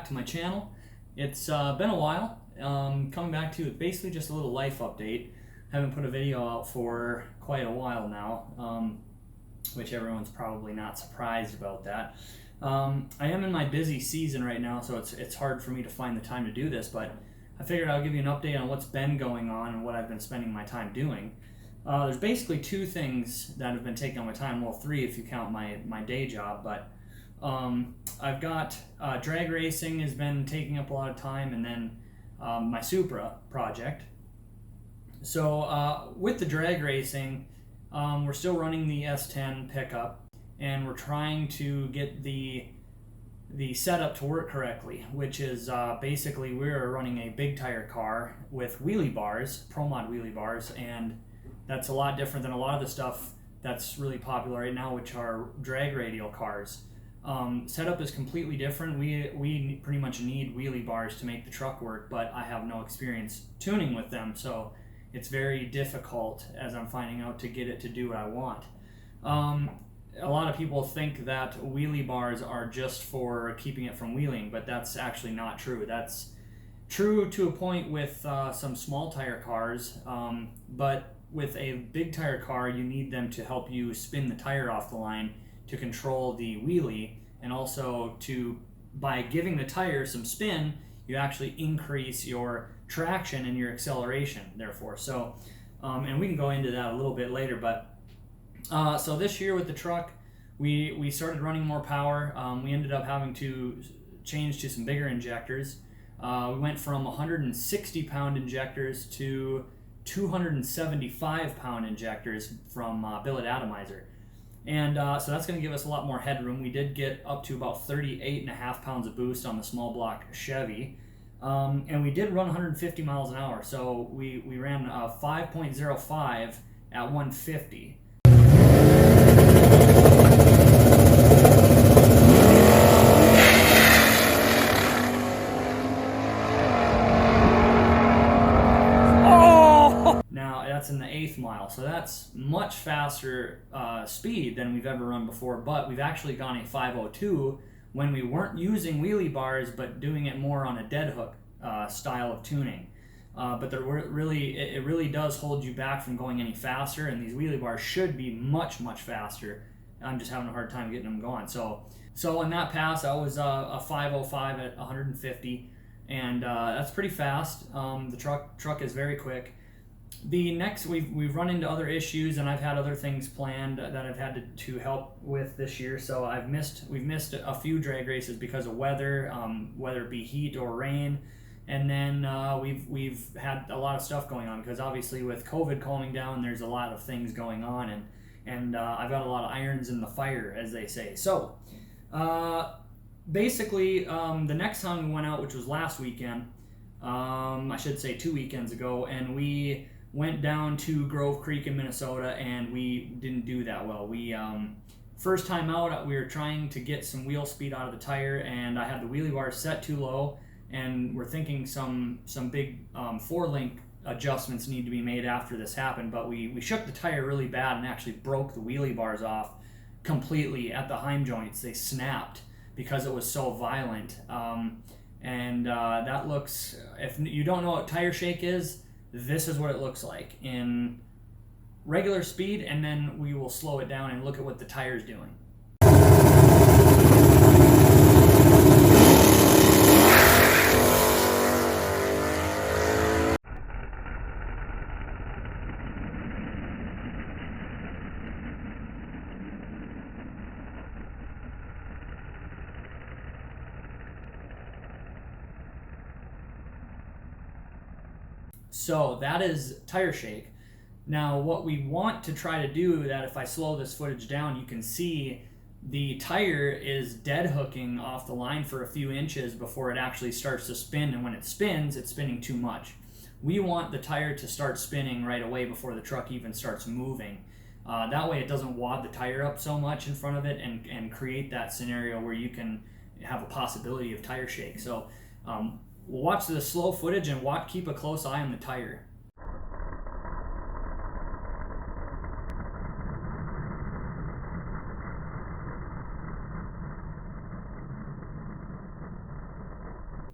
back to my channel. It's been a while. Coming back to basically just a little life update. Haven't put a video out for quite a while now, which everyone's probably not surprised about that. I am in my busy season right now, so it's hard for me to find the time to do this, but I figured I'll give you an update on what's been going on and what I've been spending my time doing. There's basically two things that have been taking up my time, well, three if you count my day job, but I've got drag racing has been taking up a lot of time, and then my Supra project. So with the drag racing, we're still running the S10 pickup, and we're trying to get the setup to work correctly, which is basically we're running a big tire car with wheelie bars, Pro Mod wheelie bars, and that's a lot different than a lot of the stuff that's really popular right now, which are drag radial cars. Setup is completely different. We pretty much need wheelie bars to make the truck work, but I have no experience tuning with them, so it's very difficult, as I'm finding out, to get it to do what I want. A lot of people think that wheelie bars are just for keeping it from wheeling, but that's actually not true. That's true to a point with some small tire cars, but with a big tire car, you need them to help you spin the tire off the line to control the wheelie, and also by giving the tire some spin, you actually increase your traction and your acceleration, therefore. So, and we can go into that a little bit later, but so this year with the truck, we started running more power. We ended up having to change to some bigger injectors. We went from 160 pound injectors to 275 pound injectors from Billet Atomizer. And so that's going to give us a lot more headroom. We did get up to about 38.5 pounds of boost on the small block Chevy. And we did run 150 miles an hour. So we ran 5.05 at 150. That's in the 8th mile, so that's much faster speed than we've ever run before, but we've actually gone a 502 when we weren't using wheelie bars but doing it more on a dead hook style of tuning. But it really does hold you back from going any faster, and these wheelie bars should be much faster. I'm just having a hard time getting them going. So in that pass, I was a 505 at 150, and that's pretty fast. The truck is very quick. The next, we've run into other issues, and I've had other things planned that I've had to help with this year. So we've missed a few drag races because of weather, whether it be heat or rain, and then we've had a lot of stuff going on because obviously with COVID calming down, there's a lot of things going on, and I've got a lot of irons in the fire, as they say. So basically, the next time we went out, which was last weekend, I should say 2 weekends ago, and we went down to Grove Creek in Minnesota, and we didn't do that well. We first time out, we were trying to get some wheel speed out of the tire, and I had the wheelie bar set too low, and we're thinking some big 4-link adjustments need to be made after this happened, but we shook the tire really bad and actually broke the wheelie bars off completely at the heim joints. They snapped because it was so violent. And that looks, if you don't know what tire shake is, this is what it looks like in regular speed, and then we will slow it down and look at what the tire's doing. So that is tire shake. Now what we want to try to do, that if I slow this footage down, you can see the tire is dead hooking off the line for a few inches before it actually starts to spin, and when it spins, it's spinning too much. We want the tire to start spinning right away before the truck even starts moving. That way it doesn't wad the tire up so much in front of it and create that scenario where you can have a possibility of tire shake. So we'll watch the slow footage and keep a close eye on the tire.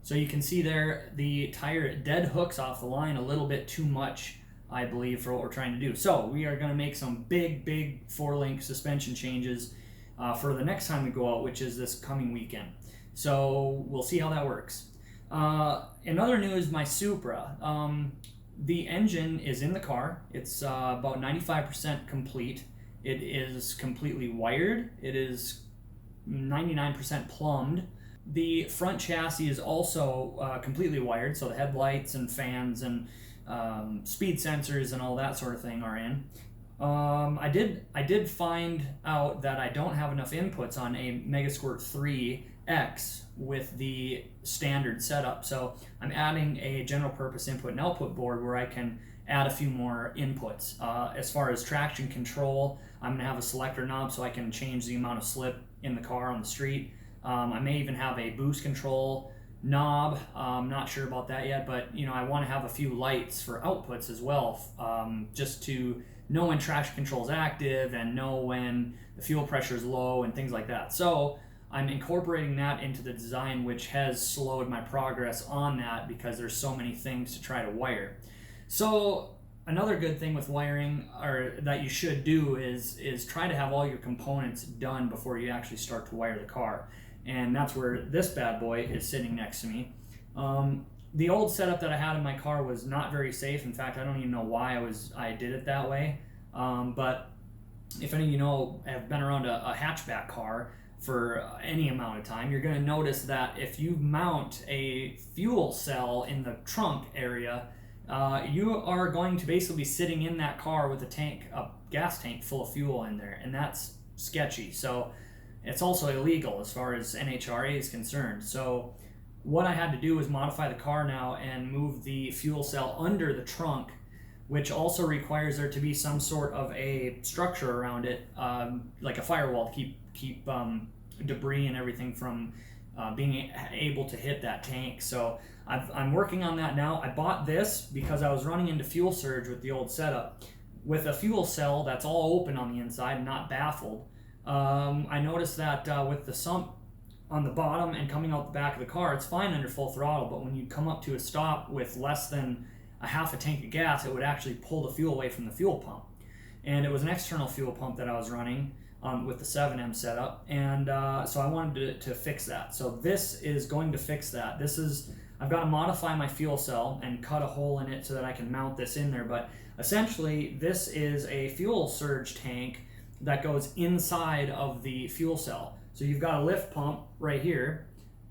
So you can see there the tire dead hooks off the line a little bit too much, I believe, for what we're trying to do. So we are going to make some big 4-link suspension changes for the next time we go out, which is this coming weekend. So we'll see how that works. In other news, my Supra. The engine is in the car. It's about 95% complete. It is completely wired. It is 99% plumbed. The front chassis is also completely wired, so the headlights and fans and speed sensors and all that sort of thing are in. I did find out that I don't have enough inputs on a Megasquirt 3X with the standard setup, so I'm adding a general purpose input and output board where I can add a few more inputs. As far as traction control, I'm going to have a selector knob so I can change the amount of slip in the car on the street. I may even have a boost control knob. I'm not sure about that yet, but I want to have a few lights for outputs as well, just to know when traction control is active and know when the fuel pressure is low and things like that. So I'm incorporating that into the design, which has slowed my progress on that because there's so many things to try to wire. So another good thing with wiring, or that you should do, is try to have all your components done before you actually start to wire the car. And that's where this bad boy is sitting next to me. The old setup that I had in my car was not very safe. In fact, I don't even know why I did it that way. But if any of you know, have been around a hatchback car for any amount of time, you're going to notice that if you mount a fuel cell in the trunk area, you are going to basically be sitting in that car with a gas tank full of fuel in there, and that's sketchy. So it's also illegal as far as NHRA is concerned. So what I had to do was modify the car now and move the fuel cell under the trunk, which also requires there to be some sort of a structure around it, like a firewall to keep debris and everything from being able to hit that tank. So I'm working on that now. I bought this because I was running into fuel surge with the old setup. With a fuel cell that's all open on the inside and not baffled, I noticed that with the sump on the bottom and coming out the back of the car, it's fine under full throttle, but when you come up to a stop with less than a half a tank of gas, it would actually pull the fuel away from the fuel pump. And it was an external fuel pump that I was running with the 7M setup, and so I wanted to fix that. So this is going to fix that. I've got to modify my fuel cell and cut a hole in it so that I can mount this in there, but essentially this is a fuel surge tank that goes inside of the fuel cell. So you've got a lift pump right here,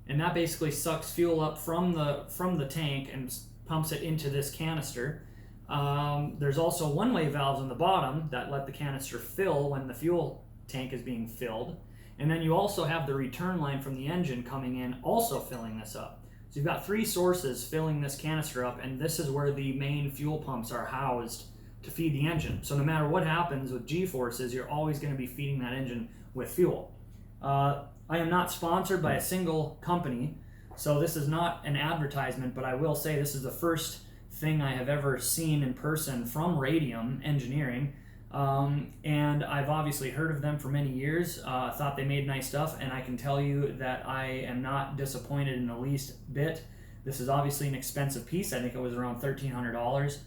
and that basically sucks fuel up from the tank and pumps it into this canister. There's also one-way valves on the bottom that let the canister fill when the fuel tank is being filled. And then you also have the return line from the engine coming in, also filling this up. So you've got 3 sources filling this canister up, and this is where the main fuel pumps are housed to feed the engine. So no matter what happens with G-forces, you're always going to be feeding that engine with fuel. I am not sponsored by a single company, so this is not an advertisement, but I will say this is the first thing I have ever seen in person from Radium Engineering, and I've obviously heard of them for many years, thought they made nice stuff, and I can tell you that I am not disappointed in the least bit. This is obviously an expensive piece. I think it was around $1,300,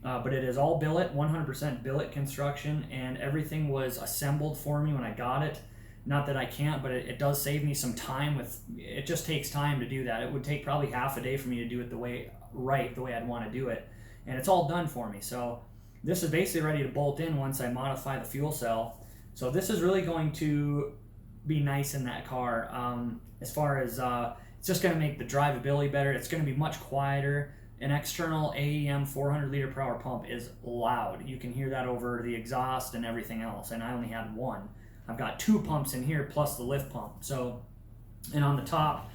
but it is all billet, 100% billet construction, and everything was assembled for me when I got it. Not that I can't, but it does save me some time. It just takes time to do that. It would take probably half a day for me to do it the way I'd want to do it, and it's all done for me. So this is basically ready to bolt in once I modify the fuel cell. So this is really going to be nice in that car. As far as it's just going to make the drivability better. It's going to be much quieter. An external AEM 400 liter per hour pump is loud. You can hear that over the exhaust and everything else, and I only had one. I've got 2 pumps in here plus the lift pump. So, and on the top,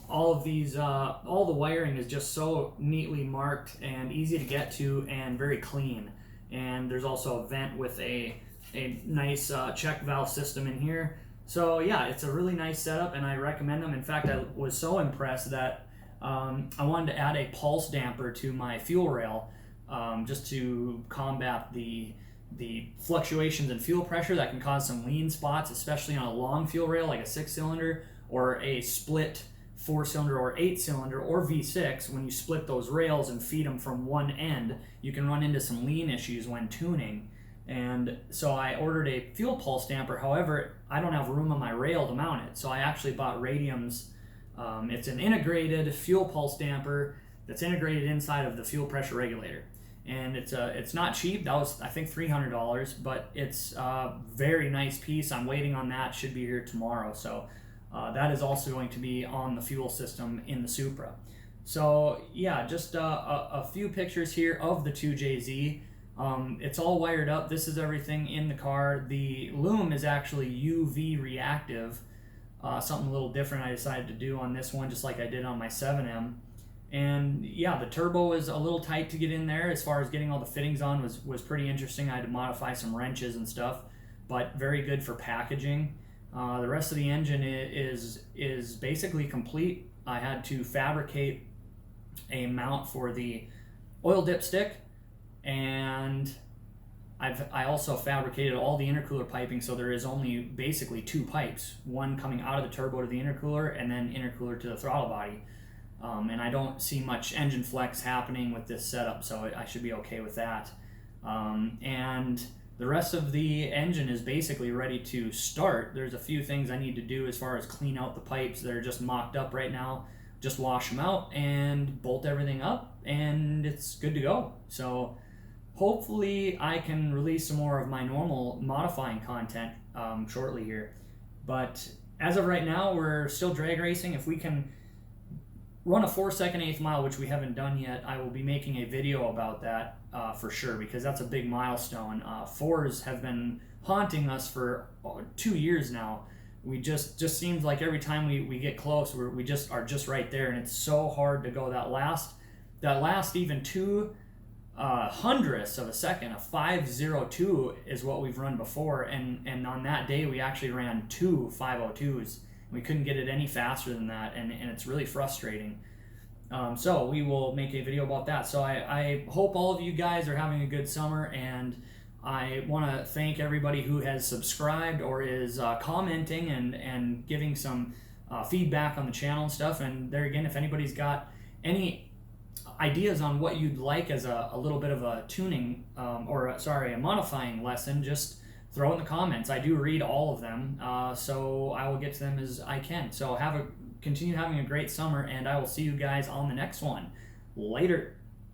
all of these, all the wiring is just so neatly marked and easy to get to and very clean. And there's also a vent with a nice check valve system in here. So yeah, it's a really nice setup, and I recommend them. In fact, I was so impressed that I wanted to add a pulse damper to my fuel rail just to combat the fluctuations in fuel pressure that can cause some lean spots, especially on a long fuel rail like a 6-cylinder or a split 4-cylinder or 8-cylinder or V6, when you split those rails and feed them from one end, you can run into some lean issues when tuning. And so I ordered a fuel pulse damper. However, I don't have room on my rail to mount it, so I actually bought Radium's. It's an integrated fuel pulse damper that's integrated inside of the fuel pressure regulator. And it's not cheap. That was, I think, $300, but it's a very nice piece. I'm waiting on that. Should be here tomorrow. So that is also going to be on the fuel system in the Supra. So yeah, just a few pictures here of the 2JZ. It's all wired up. This is everything in the car. The loom is actually UV reactive, something a little different I decided to do on this one, just like I did on my 7M. And yeah, the turbo is a little tight to get in there. As far as getting all the fittings on was pretty interesting. I had to modify some wrenches and stuff, but very good for packaging. The rest of the engine is basically complete. I had to fabricate a mount for the oil dipstick, and I also fabricated all the intercooler piping, so there is only basically 2 pipes, one coming out of the turbo to the intercooler and then intercooler to the throttle body. And I don't see much engine flex happening with this setup, so I should be okay with that. And the rest of the engine is basically ready to start. There's a few things I need to do as far as clean out the pipes that are just mocked up right now. Just wash them out and bolt everything up, and it's good to go. So hopefully I can release some more of my normal modifying content shortly here. But as of right now, we're still drag racing. If we can run a 4-second 1/8 mile, which we haven't done yet, I will be making a video about that for sure, because that's a big milestone. 4s have been haunting us for 2 years now. We just seems like every time we get close, we just are just right there, and it's so hard to go that last even 2 hundredths of a second. A 5:02 is what we've run before, and on that day we actually ran 2 5:02s. We couldn't get it any faster than that, and it's really frustrating. So we will make a video about that. So I hope all of you guys are having a good summer, and I want to thank everybody who has subscribed or is commenting and giving some feedback on the channel and stuff. And there again, if anybody's got any ideas on what you'd like as a little bit of a tuning a modifying lesson, just throw in the comments. I do read all of them, so I will get to them as I can. So continue having a great summer, and I will see you guys on the next one. Later.